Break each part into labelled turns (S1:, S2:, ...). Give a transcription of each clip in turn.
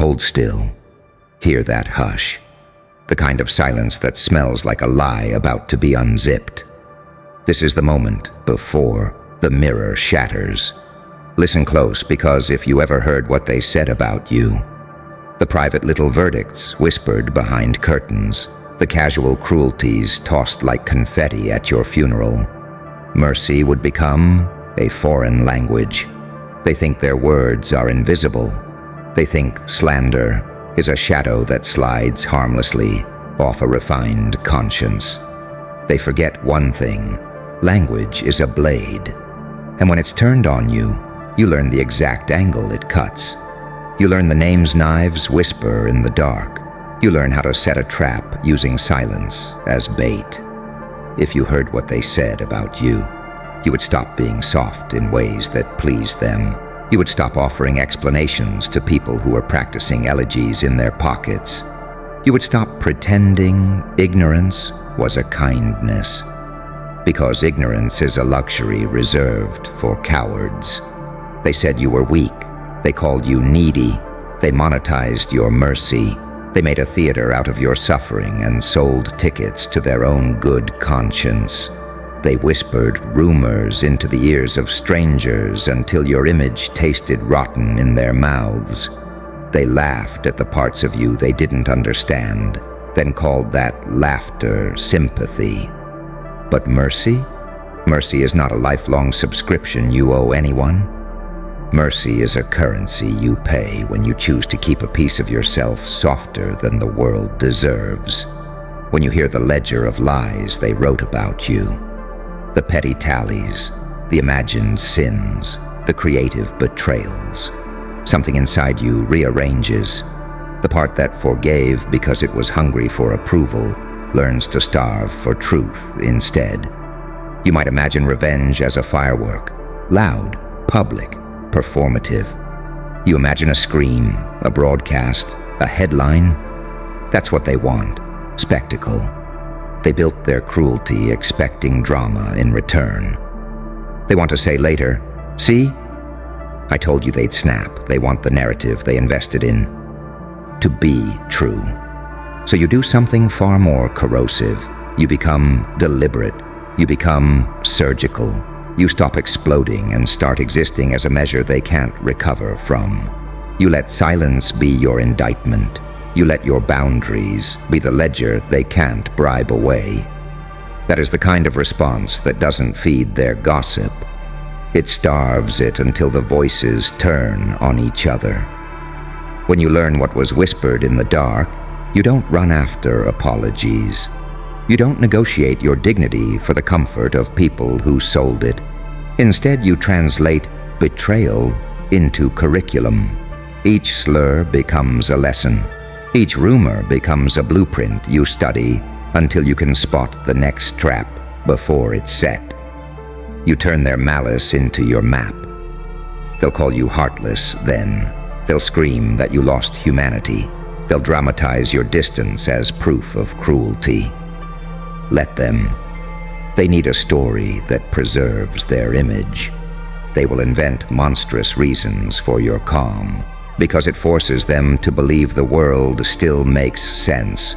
S1: Hold still. Hear that hush. The kind of silence that smells like a lie about to be unzipped. This is the moment before the mirror shatters. Listen close, because if you ever heard what they said about you, the private little verdicts whispered behind curtains, the casual cruelties tossed like confetti at your funeral, mercy would become a foreign language. They think their words are invisible. They think slander is a shadow that slides harmlessly off a refined conscience. They forget one thing: language is a blade, and when it's turned on you, you learn the exact angle it cuts. You learn the names knives whisper in the dark. You learn how to set a trap using silence as bait. If you heard what they said about you, you would stop being soft in ways that pleased them. You would stop offering explanations to people who are practicing elegies in their pockets. You would stop pretending ignorance was a kindness, because ignorance is a luxury reserved for cowards. They said you were weak. They called you needy. They monetized your mercy. They made a theater out of your suffering and sold tickets to their own good conscience. They whispered rumors into the ears of strangers until your image tasted rotten in their mouths. They laughed at the parts of you they didn't understand, then called that laughter sympathy. But mercy? Mercy is not a lifelong subscription you owe anyone. Mercy is a currency you pay when you choose to keep a piece of yourself softer than the world deserves. When you hear the ledger of lies they wrote about you, the petty tallies, the imagined sins, the creative betrayals, something inside you rearranges. The part that forgave because it was hungry for approval learns to starve for truth instead. You might imagine revenge as a firework, loud, public, performative. You imagine a scream, a broadcast, a headline. That's what they want, spectacle. They built their cruelty expecting drama in return. They want to say later, "See? I told you they'd snap." They want the narrative they invested in to be true. So you do something far more corrosive. You become deliberate. You become surgical. You stop exploding and start existing as a measure they can't recover from. You let silence be your indictment. You let your boundaries be the ledger they can't bribe away. That is the kind of response that doesn't feed their gossip. It starves it until the voices turn on each other. When you learn what was whispered in the dark, you don't run after apologies. You don't negotiate your dignity for the comfort of people who sold it. Instead, you translate betrayal into curriculum. Each slur becomes a lesson. Each rumor becomes a blueprint you study until you can spot the next trap before it's set. You turn their malice into your map. They'll call you heartless then. They'll scream that you lost humanity. They'll dramatize your distance as proof of cruelty. Let them. They need a story that preserves their image. They will invent monstrous reasons for your calm, because it forces them to believe the world still makes sense.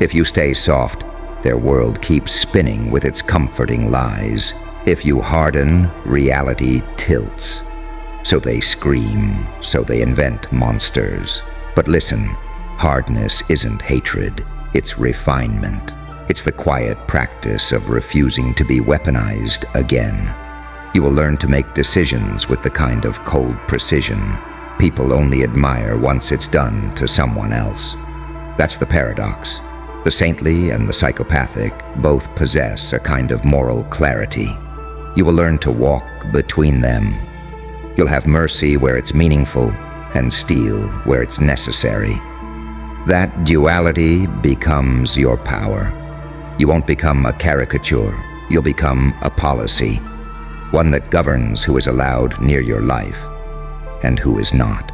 S1: If you stay soft, their world keeps spinning with its comforting lies. If you harden, reality tilts. So they scream, so they invent monsters. But listen, hardness isn't hatred, it's refinement. It's the quiet practice of refusing to be weaponized again. You will learn to make decisions with the kind of cold precision people only admire once it's done to someone else. That's the paradox. The saintly and the psychopathic both possess a kind of moral clarity. You will learn to walk between them. You'll have mercy where it's meaningful and steel where it's necessary. That duality becomes your power. You won't become a caricature. You'll become a policy, one that governs who is allowed near your life and who is not.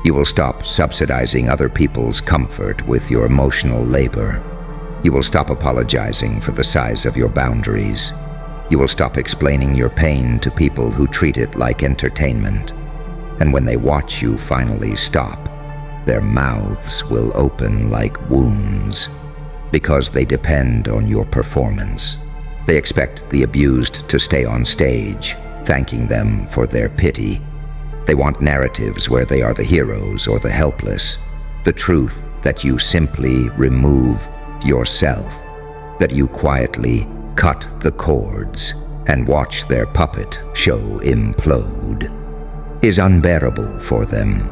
S1: You will stop subsidizing other people's comfort with your emotional labor. You will stop apologizing for the size of your boundaries. You will stop explaining your pain to people who treat it like entertainment. And when they watch you finally stop, Their mouths will open like wounds because they depend on your performance. They expect the abused to stay on stage, thanking them for their pity. They want narratives where they are the heroes or the helpless, the truth that you simply remove yourself, that you quietly cut the cords and watch their puppet show implode, is unbearable for them.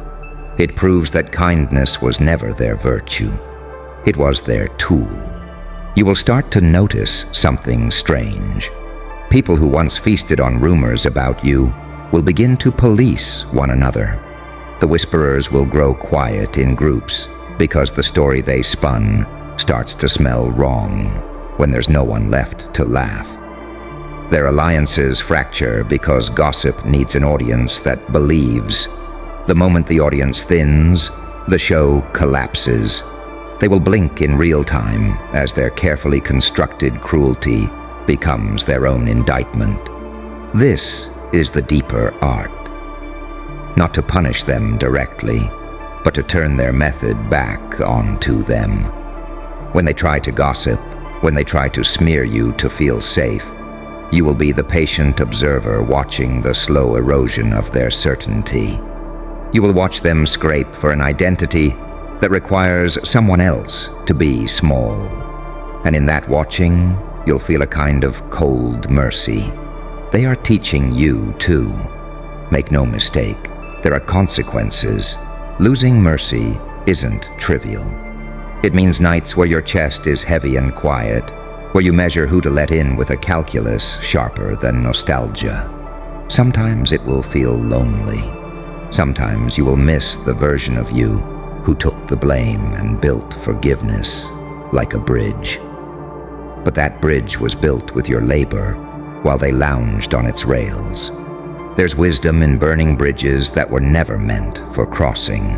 S1: It proves that kindness was never their virtue. It was their tool. You will start to notice something strange. People who once feasted on rumors about you will begin to police one another. The whisperers will grow quiet in groups because the story they spun starts to smell wrong when there's no one left to laugh. Their alliances fracture because gossip needs an audience that believes. The moment the audience thins, the show collapses. They will blink in real time as their carefully constructed cruelty becomes their own indictment. This is the deeper art. Not to punish them directly, but to turn their method back onto them. When they try to gossip, when they try to smear you to feel safe, you will be the patient observer watching the slow erosion of their certainty. You will watch them scrape for an identity that requires someone else to be small. And in that watching, you'll feel a kind of cold mercy. They are teaching you too. Make no mistake, there are consequences. Losing mercy isn't trivial. It means nights where your chest is heavy and quiet, where you measure who to let in with a calculus sharper than nostalgia. Sometimes it will feel lonely. Sometimes you will miss the version of you who took the blame and built forgiveness like a bridge. But that bridge was built with your labor while they lounged on its rails. There's wisdom in burning bridges that were never meant for crossing.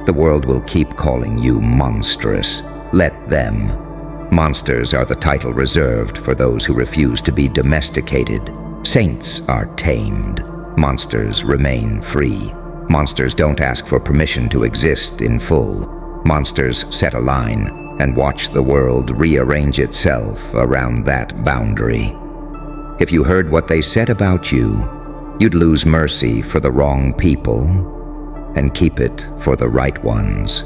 S1: The world will keep calling you monstrous. Let them. Monsters are the title reserved for those who refuse to be domesticated. Saints are tamed. Monsters remain free. Monsters don't ask for permission to exist in full. Monsters set a line and watch the world rearrange itself around that boundary. If you heard what they said about you, you'd lose mercy for the wrong people and keep it for the right ones.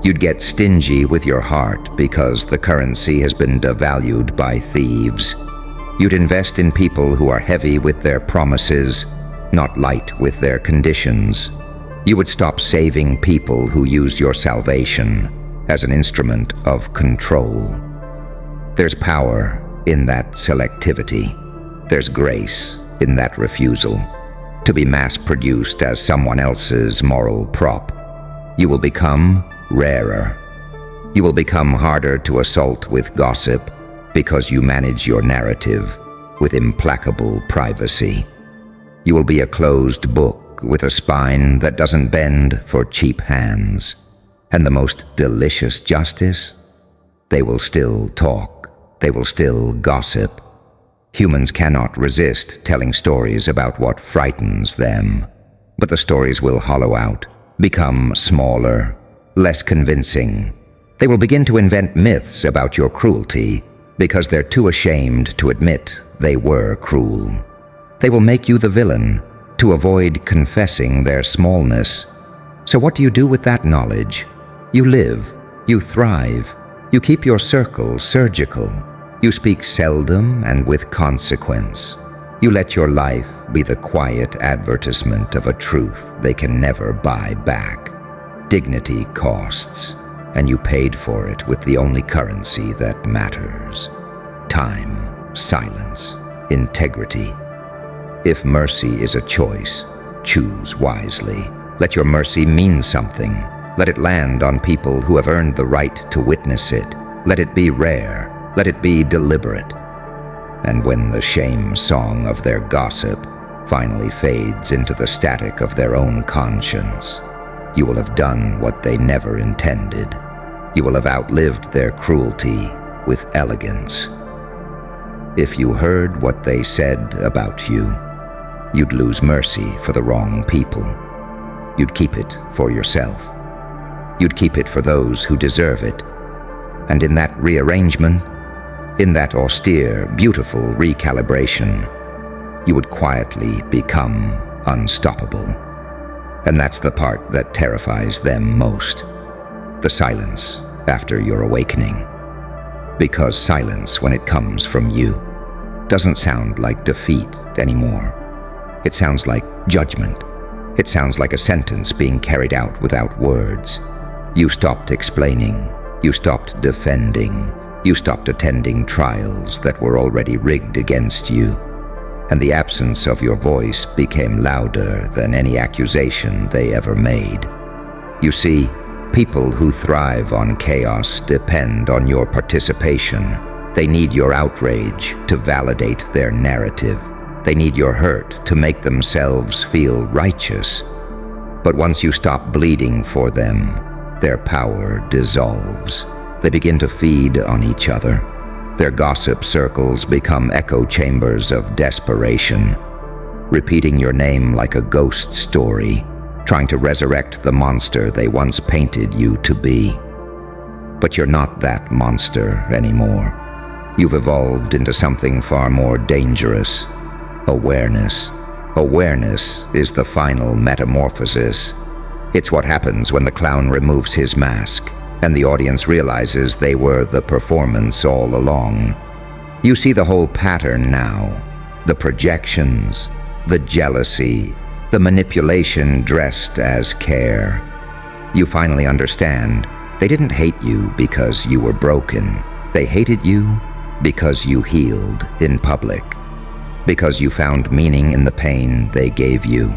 S1: You'd get stingy with your heart because the currency has been devalued by thieves. You'd invest in people who are heavy with their promises, not light with their conditions. You would stop saving people who use your salvation as an instrument of control. There's power in that selectivity. There's grace in that refusal to be mass-produced as someone else's moral prop. You will become rarer. You will become harder to assault with gossip because you manage your narrative with implacable privacy. You will be a closed book with a spine that doesn't bend for cheap hands. And the most delicious justice? They will still talk. They will still gossip. Humans cannot resist telling stories about what frightens them. But the stories will hollow out, become smaller, less convincing. They will begin to invent myths about your cruelty because they're too ashamed to admit they were cruel. They will make you the villain to avoid confessing their smallness. So what do you do with that knowledge? You live, you thrive, you keep your circle surgical. You speak seldom and with consequence. You let your life be the quiet advertisement of a truth they can never buy back. Dignity costs, and you paid for it with the only currency that matters. Time, silence, integrity. If mercy is a choice, choose wisely. Let your mercy mean something. Let it land on people who have earned the right to witness it. Let it be rare. Let it be deliberate. And when the shame song of their gossip finally fades into the static of their own conscience, you will have done what they never intended. You will have outlived their cruelty with elegance. If you heard what they said about you, you'd lose mercy for the wrong people. You'd keep it for yourself. You'd keep it for those who deserve it. And in that rearrangement, in that austere, beautiful recalibration, you would quietly become unstoppable. And that's the part that terrifies them most. The silence after your awakening. Because silence, when it comes from you, doesn't sound like defeat anymore. It sounds like judgment. It sounds like a sentence being carried out without words. You stopped explaining. You stopped defending. You stopped attending trials that were already rigged against you. And the absence of your voice became louder than any accusation they ever made. You see, people who thrive on chaos depend on your participation. They need your outrage to validate their narrative. They need your hurt to make themselves feel righteous. But once you stop bleeding for them, their power dissolves. They begin to feed on each other. Their gossip circles become echo chambers of desperation, repeating your name like a ghost story, trying to resurrect the monster they once painted you to be. But you're not that monster anymore. You've evolved into something far more dangerous. Awareness. Awareness is the final metamorphosis. It's what happens when the clown removes his mask and the audience realizes they were the performance all along. You see the whole pattern now. The projections, the jealousy, the manipulation dressed as care. You finally understand they didn't hate you because you were broken. They hated you because you healed in public. Because you found meaning in the pain they gave you.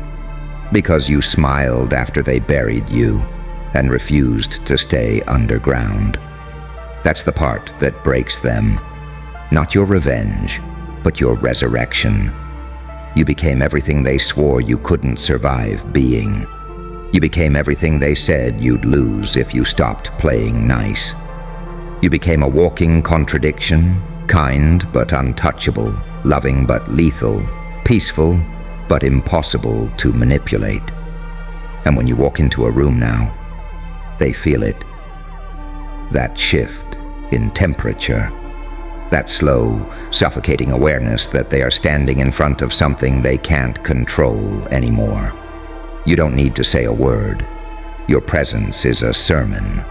S1: Because you smiled after they buried you and refused to stay underground. That's the part that breaks them. Not your revenge, but your resurrection. You became everything they swore you couldn't survive being. You became everything they said you'd lose if you stopped playing nice. You became a walking contradiction, kind but untouchable, loving but lethal, peaceful but impossible to manipulate. And when you walk into a room now, they feel it. That shift in temperature. That slow, suffocating awareness that they are standing in front of something they can't control anymore. You don't need to say a word. Your presence is a sermon.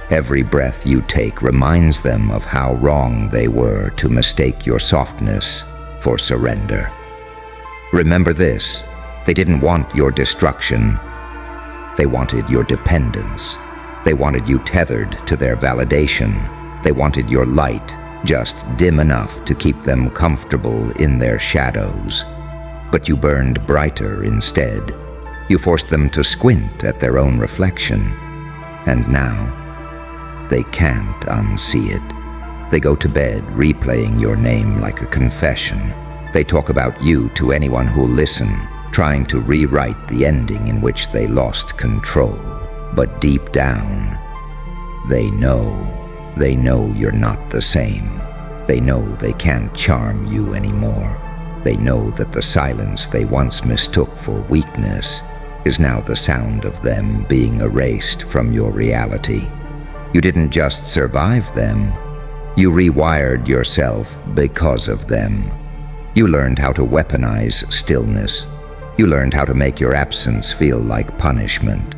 S1: Every breath you take reminds them of how wrong they were to mistake your softness for surrender. Remember this, they didn't want your destruction. They wanted your dependence. They wanted you tethered to their validation. They wanted your light just dim enough to keep them comfortable in their shadows. But you burned brighter instead. You forced them to squint at their own reflection. And now, they can't unsee it. They go to bed replaying your name like a confession. They talk about you to anyone who'll listen, trying to rewrite the ending in which they lost control. But deep down, they know you're not the same. They know they can't charm you anymore. They know that the silence they once mistook for weakness is now the sound of them being erased from your reality. You didn't just survive them, you rewired yourself because of them. You learned how to weaponize stillness. You learned how to make your absence feel like punishment.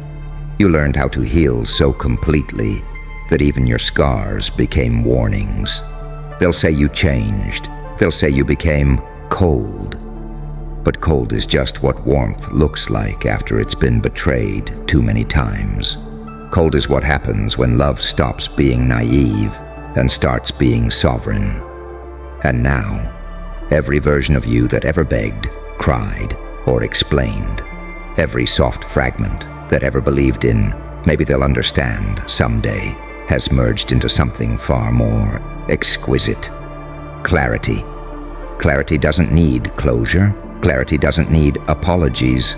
S1: You learned how to heal so completely that even your scars became warnings. They'll say you changed. They'll say you became cold. But cold is just what warmth looks like after it's been betrayed too many times. Cold is what happens when love stops being naive and starts being sovereign. And now, every version of you that ever begged, cried, or explained, every soft fragment that ever believed in maybe they'll understand someday has merged into something far more exquisite. Clarity. Clarity doesn't need closure. Clarity doesn't need apologies.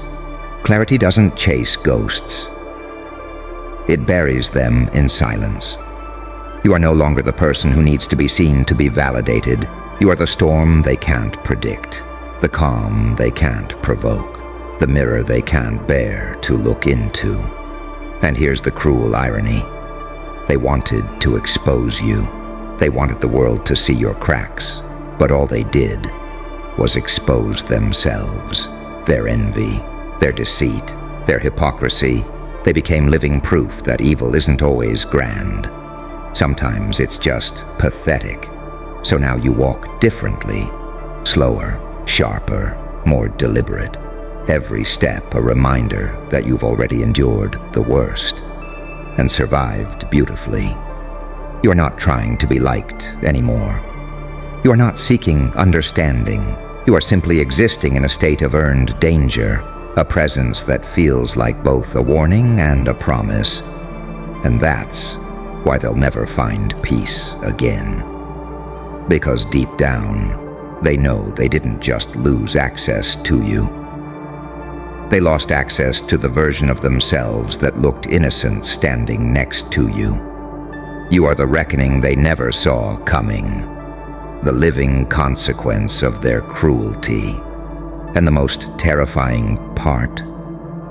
S1: Clarity doesn't chase ghosts. It buries them in silence. You are no longer the person who needs to be seen to be validated. You are the storm they can't predict, the calm they can't provoke, the mirror they can't bear to look into. And here's the cruel irony. They wanted to expose you. They wanted the world to see your cracks, but all they did was expose themselves, their envy, their deceit, their hypocrisy. They became living proof that evil isn't always grand. Sometimes it's just pathetic. So now you walk differently, slower, sharper, more deliberate. Every step a reminder that you've already endured the worst and survived beautifully. You're not trying to be liked anymore. You are not seeking understanding. You are simply existing in a state of earned danger, a presence that feels like both a warning and a promise. And that's why they'll never find peace again. Because deep down, they know they didn't just lose access to you. They lost access to the version of themselves that looked innocent standing next to you. You are the reckoning they never saw coming, the living consequence of their cruelty. And the most terrifying part,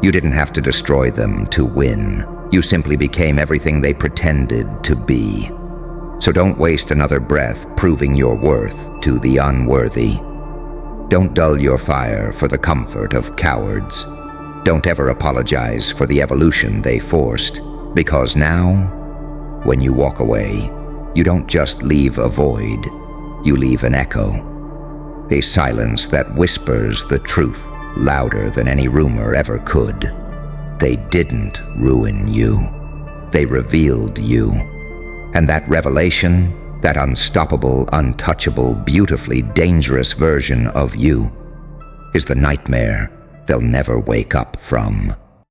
S1: you didn't have to destroy them to win. You simply became everything they pretended to be. So don't waste another breath proving your worth to the unworthy. Don't dull your fire for the comfort of cowards. Don't ever apologize for the evolution they forced, because now, when you walk away, you don't just leave a void, you leave an echo. A silence that whispers the truth louder than any rumor ever could. They didn't ruin you. They revealed you. And that revelation, that unstoppable, untouchable, beautifully dangerous version of you, is the nightmare they'll never wake up from.